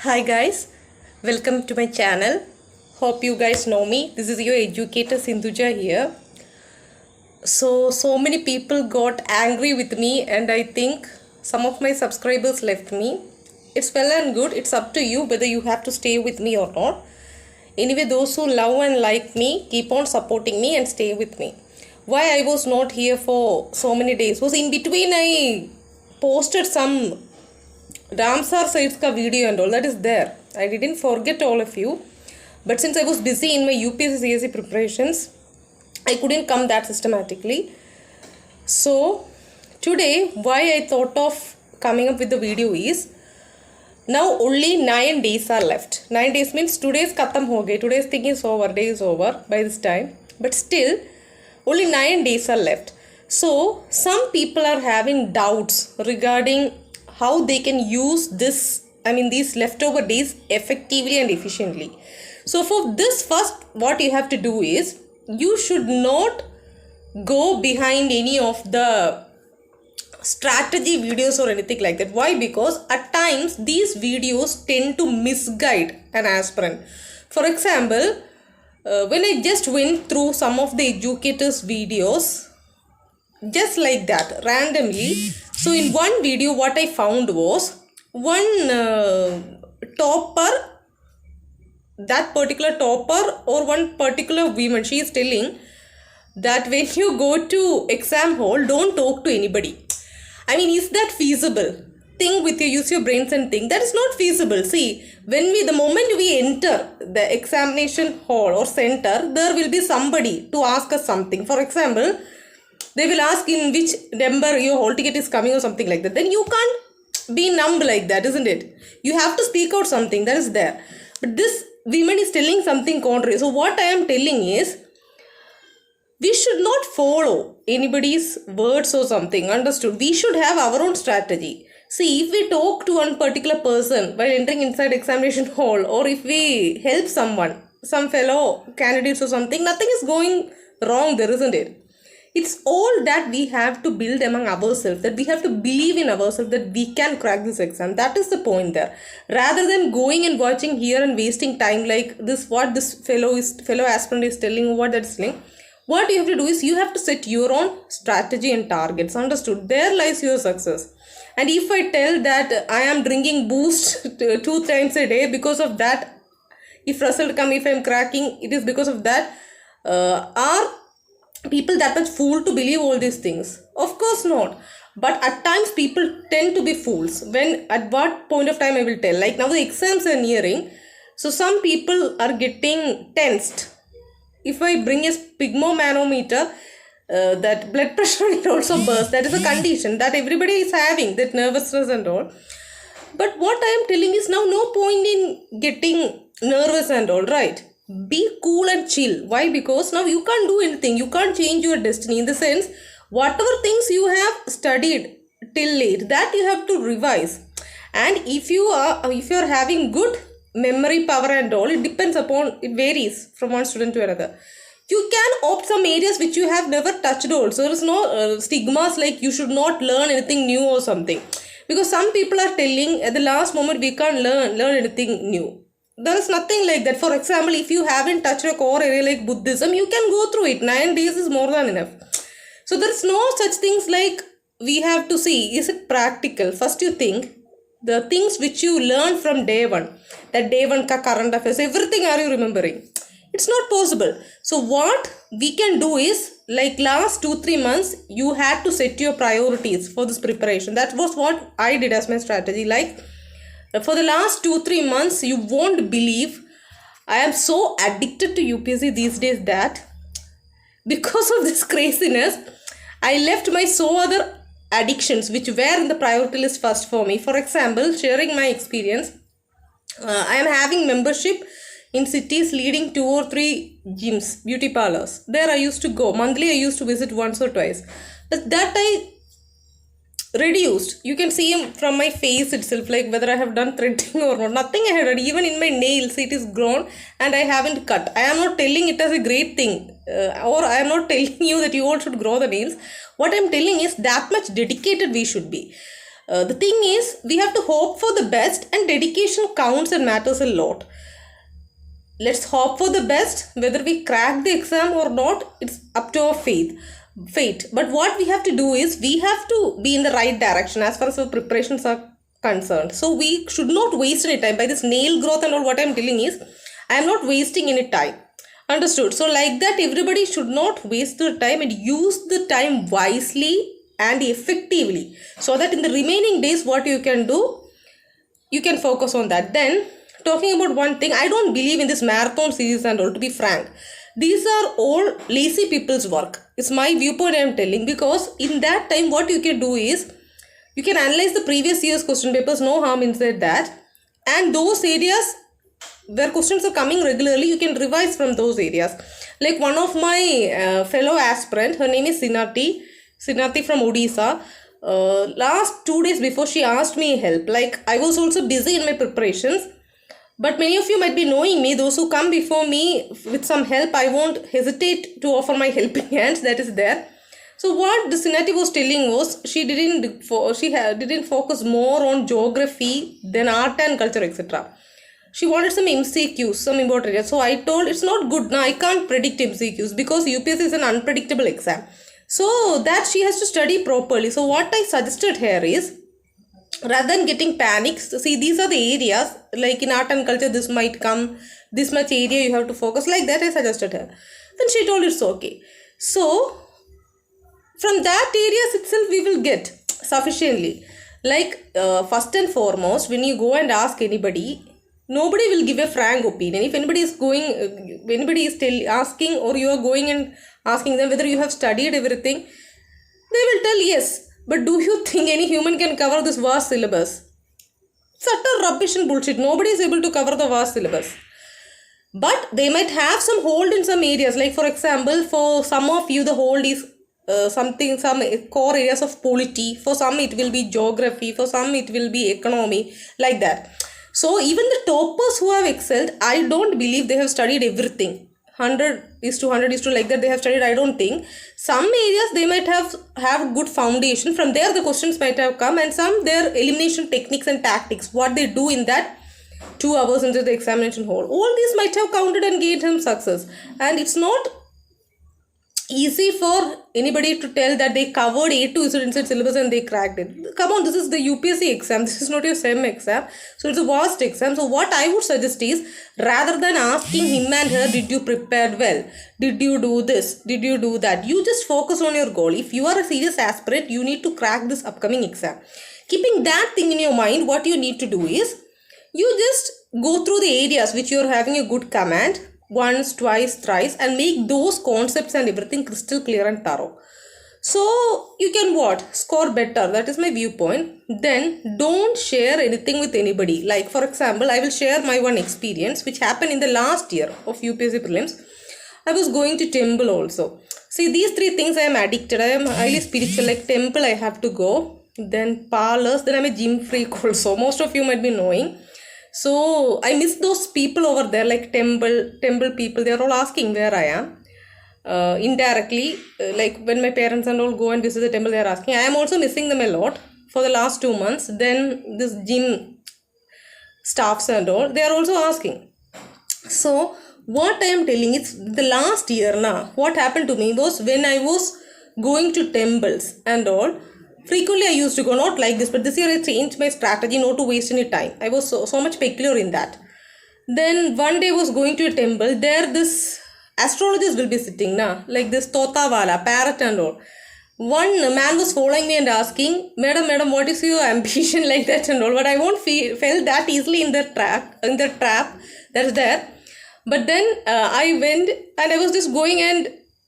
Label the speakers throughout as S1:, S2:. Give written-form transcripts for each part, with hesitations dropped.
S1: Hi guys, welcome to my channel. Hope you guys know me. This is your educator Sindhuja here. So many people got angry with me and I think some of my subscribers left me. It's well and good. It's up to you whether you have to stay with me or not. Anyway, those who love and like me, keep on supporting me and stay with me. Why I was not here for so many days was in between I posted some Ramsar sites ka video and all that is there. I didn't forget all of you. But since I was busy in my UPSC CSE preparations, I couldn't come that systematically. So today, why I thought of coming up with the video is, now only 9 days are left. 9 days means today's khatam ho gaye. Today's thing is over, day is over by this time. But still, only 9 days are left. So some people are having doubts regarding how they can use these leftover days effectively and efficiently. So for this, first what you have to do is, you should not go behind any of the strategy videos or anything like that. Why? Because at times these videos tend to misguide an aspirant. For example, when I just went through some of the educators videos just like that randomly, so in one video what I found was one topper, that particular topper or one particular woman, she is telling that when you go to exam hall, don't talk to anybody. I mean, is that feasible? Think with you, use your brains and think. That is not feasible. See, the moment we enter the examination hall or center, there will be somebody to ask us something. For example, they will ask in which number your hall ticket is coming or something like that. Then you can't be numb like that, isn't it? You have to speak out something that is there. But this woman is telling something contrary. So what I am telling is, we should not follow anybody's words or something. Understood? We should have our own strategy. See, if we talk to one particular person while entering inside examination hall, or if we help someone, some fellow candidates or something, nothing is going wrong there, isn't it? It's all that we have to build among ourselves, that we have to believe in ourselves that we can crack this exam. That is the point there. Rather than going and watching here and wasting time like this, what this fellow aspirant is telling, what that's telling. What you have to do is, you have to set your own strategy and targets. Understood? There lies your success. And if I tell that I am drinking boost 2 times a day, because of that, if result come, if I am cracking, it is because of that, are people that much fool to believe all these things? Of course not. But at times people tend to be fools. When, at what point of time I will tell, like now the exams are nearing, so some people are getting tensed. If I bring a sphygmomanometer, that blood pressure will also burst. That is a condition that everybody is having, that nervousness and all. But what I am telling is, now no point in getting nervous and all, right? Be cool and chill. Why? Because now you can't do anything. You can't change your destiny. In the sense, whatever things you have studied till late, that you have to revise. And if you are having good memory power and all, it depends upon, it varies from one student to another. You can opt some areas which you have never touched also. There is no stigmas like you should not learn anything new or something. Because some people are telling at the last moment we can't learn anything new. There is nothing like that. For example, if you haven't touched a core area like Buddhism, you can go through it. 9 days is more than enough. So there is no such things like, we have to see, is it practical? First you think, the things which you learn from day one, that day one ka current affairs, everything are you remembering? It's not possible. So what we can do is, like last 2-3 months, you had to set your priorities for this preparation. That was what I did as my strategy. Like for the last 2-3 months, you won't believe, I am so addicted to UPSC these days that because of this craziness, I left my other addictions which were in the priority list first for me. For example, sharing my experience, I am having membership in cities leading 2 or 3 gyms, beauty parlors. There I used to go. Monthly I used to visit once or twice. But that I reduced. You can see from my face itself, like whether I have done threading or not. Nothing I have done. Even in my nails, it is grown and I haven't cut. I am not telling it as a great thing. Or I am not telling you that you all should grow the nails. What I am telling is, that much dedicated we should be. The thing is, we have to hope for the best, and dedication counts and matters a lot. Let's hope for the best. Whether we crack the exam or not, it's up to our fate. But what we have to do is, we have to be in the right direction as far as our preparations are concerned. So we should not waste any time. By this nail growth and all, what I'm telling is, I am not wasting any time. Understood? So like that, everybody should not waste their time and use the time wisely and effectively, so that in the remaining days, what you can do, you can focus on that. Then, talking about one thing, I don't believe in this marathon series and all, to be frank. These are all lazy people's work. It's my viewpoint I am telling, because in that time, what you can do is, you can analyze the previous year's question papers, no harm inside that. And those areas where questions are coming regularly, you can revise from those areas. Like one of my fellow aspirant, her name is Sinati from Odisha. Last 2 days before, she asked me help. Like, I was also busy in my preparations. But many of you might be knowing me. Those who come before me with some help, I won't hesitate to offer my helping hands. That is there. So what the Sinati was telling was, she didn't focus more on geography than art and culture, etc. She wanted some MCQs, some important areas. So I told, it's not good now. I can't predict MCQs because UPSC is an unpredictable exam. So that she has to study properly. So what I suggested here is, rather than getting panicked, see, these are the areas, like in art and culture, this might come, this much area you have to focus, like that I suggested her. Then she told it's okay. So from that areas itself, we will get sufficiently. Like first and foremost, when you go and ask anybody, nobody will give a frank opinion. If anybody is asking, or you are going and asking them whether you have studied everything, they will tell yes. But do you think any human can cover this vast syllabus? It's utter rubbish and bullshit. Nobody is able to cover the vast syllabus. But they might have some hold in some areas. Like for example, for some of you, the hold is some core areas of polity. For some it will be geography. For some it will be economy. Like that. So even the toppers who have excelled, I don't believe they have studied everything. 100:100 like that they have studied. I don't think. Some areas they might have good foundation. From there the questions might have come, and some their elimination techniques and tactics, what they do in that 2 hours into the examination hall, all these might have counted and gained him success. And it's not easy for anybody to tell that they covered A to Z inside syllabus and they cracked it. Come on, this is the UPSC exam. This is not your SEM exam. So it's a vast exam. So what I would suggest is, rather than asking him and her, did you prepare well? Did you do this? Did you do that? You just focus on your goal. If you are a serious aspirant, you need to crack this upcoming exam. Keeping that thing in your mind, what you need to do is, you just go through the areas which you are having a good command, once, twice, thrice, and make those concepts and everything crystal clear and thorough. So you can score better. That is my viewpoint. Then don't share anything with anybody. Like for example, I will share my one experience which happened in the last year of UPSC prelims. I was going to temple also. See, these 3 things I am addicted. I am highly spiritual. Like temple I have to go. Then parlors. Then I am a gym freak also. Most of you might be knowing. So I miss those people over there, like temple people. They are all asking where I am. Indirectly, like when my parents and all go and visit the temple, they are asking. I am also missing them a lot for the last 2 months. Then this gym staffs and all, they are also asking. So what I am telling is, the last year now, what happened to me was, when I was going to temples and all, frequently I used to go, not like this, but this year I changed my strategy not to waste any time. I was so much peculiar in that. Then one day I was going to a temple. There this astrologers will be sitting now, like this Totawala, parrot and all. One man was following me and asking, Madam, what is your ambition, like that and all. But I won't fell that easily in the trap that's there. But then I went and I was just going, and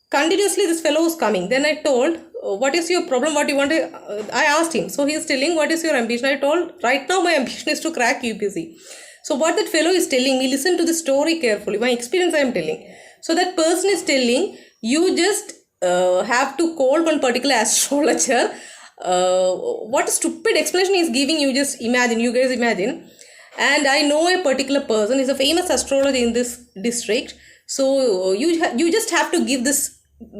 S1: continuously this fellow was coming. Then I told, what is your problem? What you want to... I asked him. So he is telling, what is your ambition? I told, right now my ambition is to crack UPSC. So what that fellow is telling me, listen to the story carefully. My experience I am telling. So that person is telling, you just have to call one particular astrologer. What a stupid explanation he is giving, you just imagine. You guys imagine. And I know a particular person. He's a famous astrologer in this district. So you just have to give this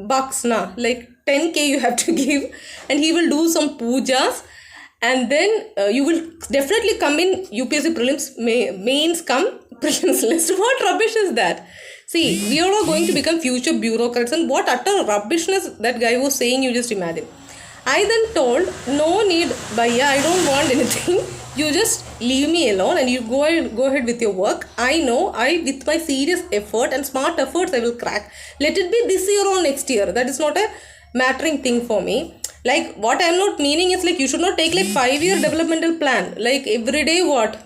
S1: bucks now, like 10k you have to give, and he will do some pujas, and then you will definitely come in UPSC prelims, mains come prelims list. What rubbish is that? See, we are all going to become future bureaucrats, and what utter rubbishness that guy was saying, you just imagine. I then told, no need, Bhaiya, I don't want anything. You just leave me alone and you go ahead with your work. I know, with my serious effort and smart efforts, I will crack. Let it be this year or next year. That is not a mattering thing for me. Like, what I am not meaning is like, you should not take like 5-year developmental plan. Like, every day what?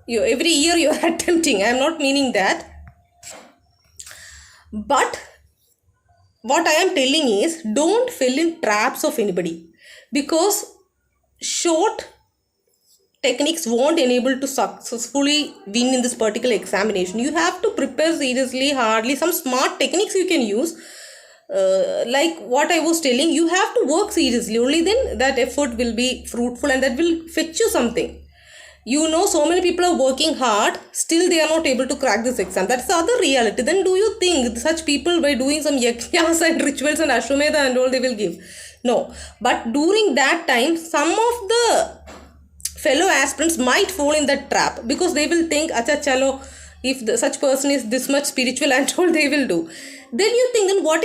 S1: Every year you are attempting. I am not meaning that. But what I am telling is, don't fall in traps of anybody, because short techniques won't enable to successfully win in this particular examination. You have to prepare seriously, hardly. Some smart techniques you can use, like what I was telling, you have to work seriously. Only then that effort will be fruitful and that will fetch you something. You know, so many people are working hard, still they are not able to crack this exam. That's the other reality. Then do you think such people, by doing some yakhyas and rituals and ashwamedha and all, they will give? No. But during that time, some of the fellow aspirants might fall in that trap, because they will think, acha chalo, if such person is this much spiritual and all, they will do. Then you think, then what